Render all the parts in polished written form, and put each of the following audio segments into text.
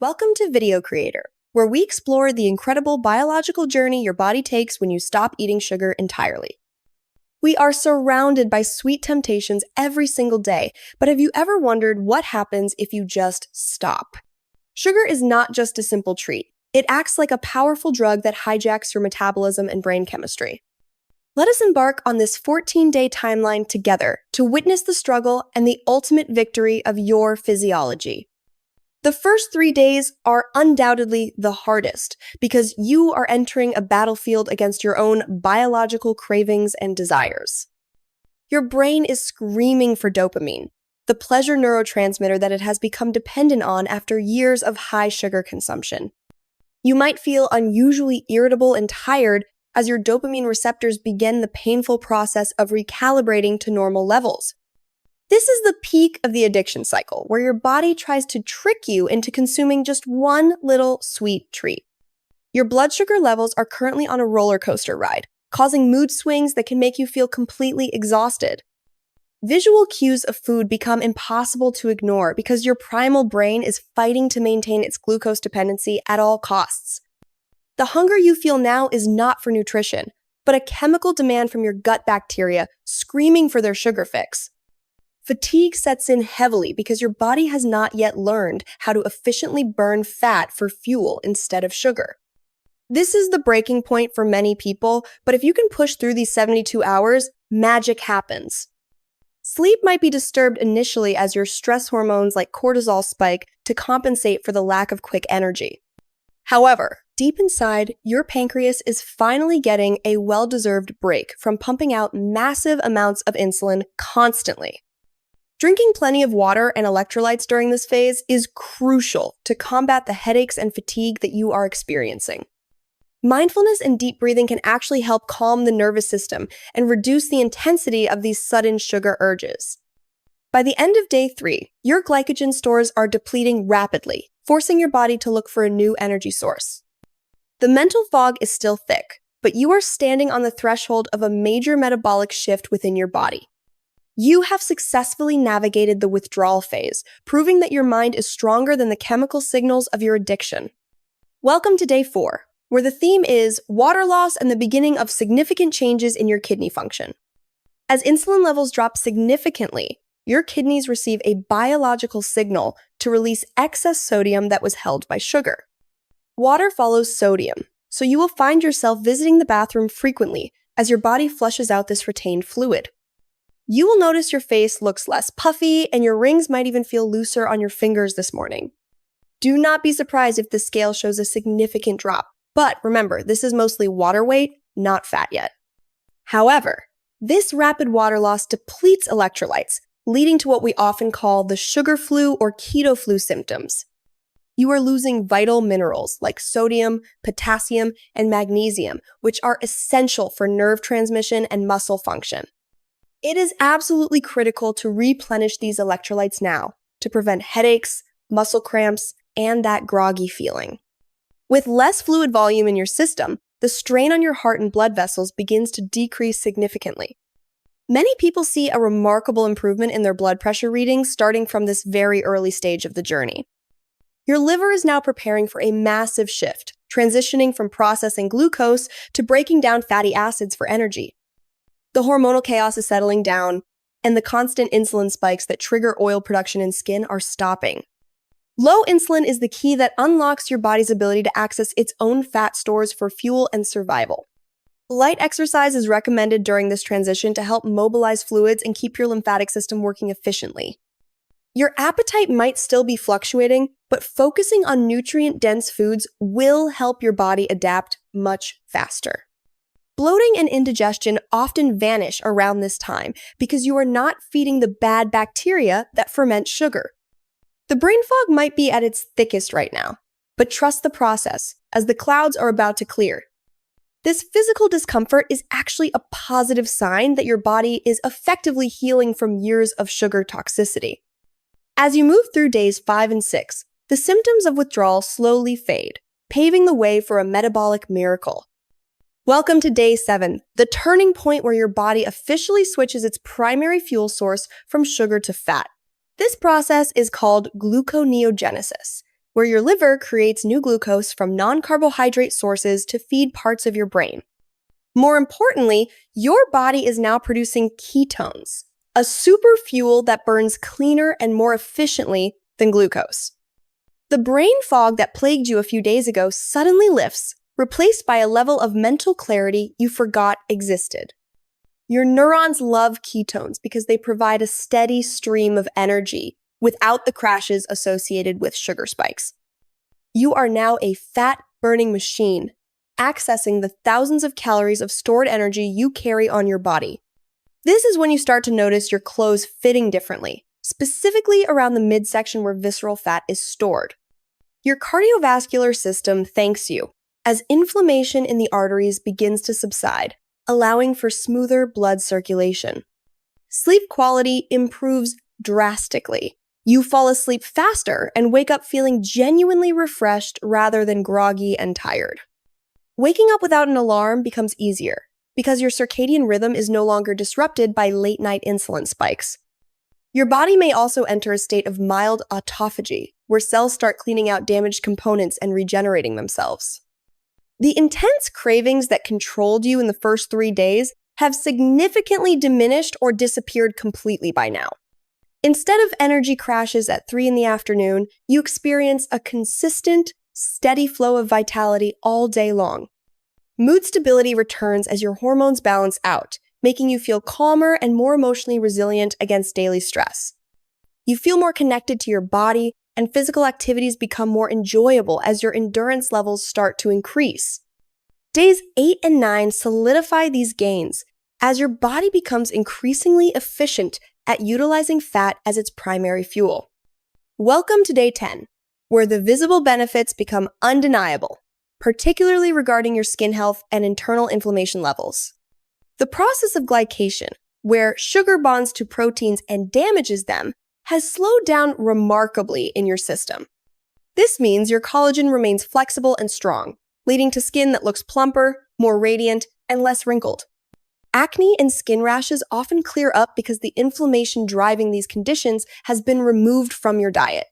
Welcome to Video Creator, where we explore the incredible biological journey your body takes when you stop eating sugar entirely. We are surrounded by sweet temptations every single day, but have you ever wondered what happens if you just stop? Sugar is not just a simple treat. It acts like a powerful drug that hijacks your metabolism and brain chemistry. Let us embark on this 14-day timeline together to witness the struggle and the ultimate victory of your physiology. The first 3 days are undoubtedly the hardest because you are entering a battlefield against your own biological cravings and desires. Your brain is screaming for dopamine, the pleasure neurotransmitter that it has become dependent on after years of high sugar consumption. You might feel unusually irritable and tired as your dopamine receptors begin the painful process of recalibrating to normal levels. This is the peak of the addiction cycle, where your body tries to trick you into consuming just one little sweet treat. Your blood sugar levels are currently on a roller coaster ride, causing mood swings that can make you feel completely exhausted. Visual cues of food become impossible to ignore because your primal brain is fighting to maintain its glucose dependency at all costs. The hunger you feel now is not for nutrition, but a chemical demand from your gut bacteria screaming for their sugar fix. Fatigue sets in heavily because your body has not yet learned how to efficiently burn fat for fuel instead of sugar. This is the breaking point for many people, but if you can push through these 72 hours, magic happens. Sleep might be disturbed initially as your stress hormones like cortisol spike to compensate for the lack of quick energy. However, deep inside, your pancreas is finally getting a well-deserved break from pumping out massive amounts of insulin constantly. Drinking plenty of water and electrolytes during this phase is crucial to combat the headaches and fatigue that you are experiencing. Mindfulness and deep breathing can actually help calm the nervous system and reduce the intensity of these sudden sugar urges. By the end of day 3, your glycogen stores are depleting rapidly, forcing your body to look for a new energy source. The mental fog is still thick, but you are standing on the threshold of a major metabolic shift within your body. You have successfully navigated the withdrawal phase, proving that your mind is stronger than the chemical signals of your addiction. Welcome to day 4, where the theme is water loss and the beginning of significant changes in your kidney function. As insulin levels drop significantly, your kidneys receive a biological signal to release excess sodium that was held by sugar. Water follows sodium, so you will find yourself visiting the bathroom frequently as your body flushes out this retained fluid. You will notice your face looks less puffy and your rings might even feel looser on your fingers this morning. Do not be surprised if the scale shows a significant drop, but remember, this is mostly water weight, not fat yet. However, this rapid water loss depletes electrolytes, leading to what we often call the sugar flu or keto flu symptoms. You are losing vital minerals like sodium, potassium, and magnesium, which are essential for nerve transmission and muscle function. It is absolutely critical to replenish these electrolytes now to prevent headaches, muscle cramps, and that groggy feeling. With less fluid volume in your system, the strain on your heart and blood vessels begins to decrease significantly. Many people see a remarkable improvement in their blood pressure readings starting from this very early stage of the journey. Your liver is now preparing for a massive shift, transitioning from processing glucose to breaking down fatty acids for energy. The hormonal chaos is settling down, and the constant insulin spikes that trigger oil production in skin are stopping. Low insulin is the key that unlocks your body's ability to access its own fat stores for fuel and survival. Light exercise is recommended during this transition to help mobilize fluids and keep your lymphatic system working efficiently. Your appetite might still be fluctuating, but focusing on nutrient-dense foods will help your body adapt much faster. Bloating and indigestion often vanish around this time because you are not feeding the bad bacteria that ferment sugar. The brain fog might be at its thickest right now, but trust the process as the clouds are about to clear. This physical discomfort is actually a positive sign that your body is effectively healing from years of sugar toxicity. As you move through days 5 and 6, the symptoms of withdrawal slowly fade, paving the way for a metabolic miracle. Welcome to day 7, the turning point where your body officially switches its primary fuel source from sugar to fat. This process is called gluconeogenesis, where your liver creates new glucose from non-carbohydrate sources to feed parts of your brain. More importantly, your body is now producing ketones, a super fuel that burns cleaner and more efficiently than glucose. The brain fog that plagued you a few days ago suddenly lifts, replaced by a level of mental clarity you forgot existed. Your neurons love ketones because they provide a steady stream of energy without the crashes associated with sugar spikes. You are now a fat-burning machine, accessing the thousands of calories of stored energy you carry on your body. This is when you start to notice your clothes fitting differently, specifically around the midsection where visceral fat is stored. Your cardiovascular system thanks you, as inflammation in the arteries begins to subside, allowing for smoother blood circulation. Sleep quality improves drastically. You fall asleep faster and wake up feeling genuinely refreshed rather than groggy and tired. Waking up without an alarm becomes easier because your circadian rhythm is no longer disrupted by late-night insulin spikes. Your body may also enter a state of mild autophagy, where cells start cleaning out damaged components and regenerating themselves. The intense cravings that controlled you in the first 3 days have significantly diminished or disappeared completely by now. Instead of energy crashes at 3 in the afternoon, you experience a consistent, steady flow of vitality all day long. Mood stability returns as your hormones balance out, making you feel calmer and more emotionally resilient against daily stress. You feel more connected to your body, and physical activities become more enjoyable as your endurance levels start to increase. Days 8 and 9 solidify these gains as your body becomes increasingly efficient at utilizing fat as its primary fuel. Welcome to day 10, where the visible benefits become undeniable, particularly regarding your skin health and internal inflammation levels. The process of glycation, where sugar bonds to proteins and damages them, has slowed down remarkably in your system. This means your collagen remains flexible and strong, leading to skin that looks plumper, more radiant, and less wrinkled. Acne and skin rashes often clear up because the inflammation driving these conditions has been removed from your diet.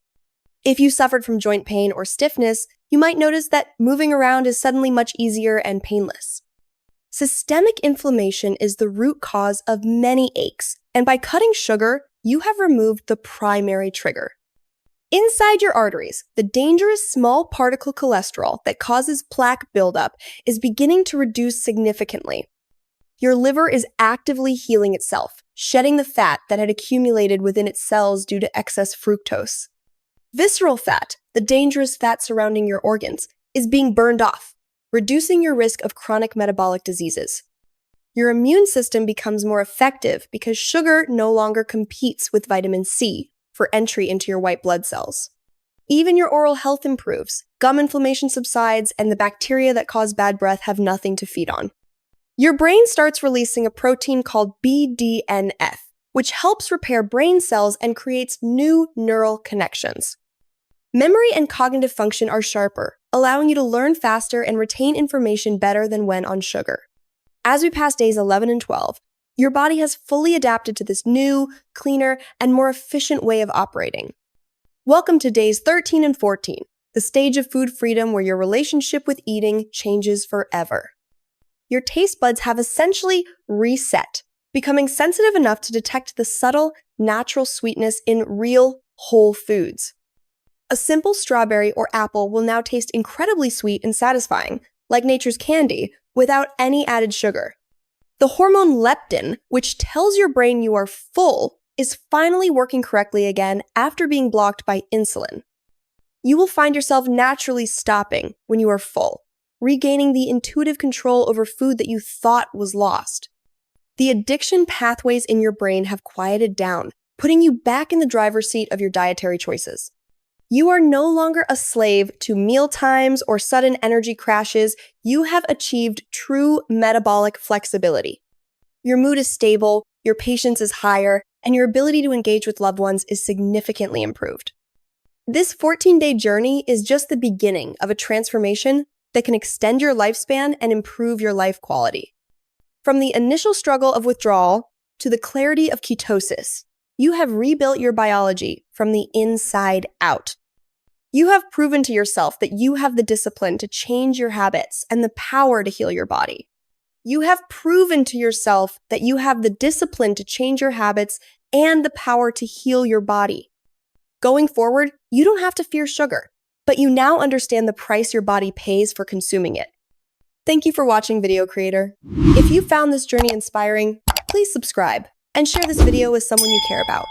If you suffered from joint pain or stiffness, you might notice that moving around is suddenly much easier and painless. Systemic inflammation is the root cause of many aches, and by cutting sugar, you have removed the primary trigger. Inside your arteries, the dangerous small particle cholesterol that causes plaque buildup is beginning to reduce significantly. Your liver is actively healing itself, shedding the fat that had accumulated within its cells due to excess fructose. Visceral fat, the dangerous fat surrounding your organs, is being burned off, reducing your risk of chronic metabolic diseases. Your immune system becomes more effective because sugar no longer competes with vitamin C for entry into your white blood cells. Even your oral health improves, gum inflammation subsides, and the bacteria that cause bad breath have nothing to feed on. Your brain starts releasing a protein called BDNF, which helps repair brain cells and creates new neural connections. Memory and cognitive function are sharper, allowing you to learn faster and retain information better than when on sugar. As we pass days 11 and 12, your body has fully adapted to this new, cleaner, and more efficient way of operating. Welcome to days 13 and 14, the stage of food freedom where your relationship with eating changes forever. Your taste buds have essentially reset, becoming sensitive enough to detect the subtle, natural sweetness in real, whole foods. A simple strawberry or apple will now taste incredibly sweet and satisfying, like nature's candy, without any added sugar. The hormone leptin, which tells your brain you are full, is finally working correctly again after being blocked by insulin. You will find yourself naturally stopping when you are full, regaining the intuitive control over food that you thought was lost. The addiction pathways in your brain have quieted down, putting you back in the driver's seat of your dietary choices. You are no longer a slave to meal times or sudden energy crashes. You have achieved true metabolic flexibility. Your mood is stable, your patience is higher, and your ability to engage with loved ones is significantly improved. This 14-day journey is just the beginning of a transformation that can extend your lifespan and improve your life quality. From the initial struggle of withdrawal to the clarity of ketosis, you have rebuilt your biology from the inside out. You have proven to yourself that you have the discipline to change your habits and the power to heal your body. You have proven to yourself that you have the discipline to change your habits and the power to heal your body. Going forward, you don't have to fear sugar, but you now understand the price your body pays for consuming it. Thank you for watching, video creator. If you found this journey inspiring, please subscribe and share this video with someone you care about.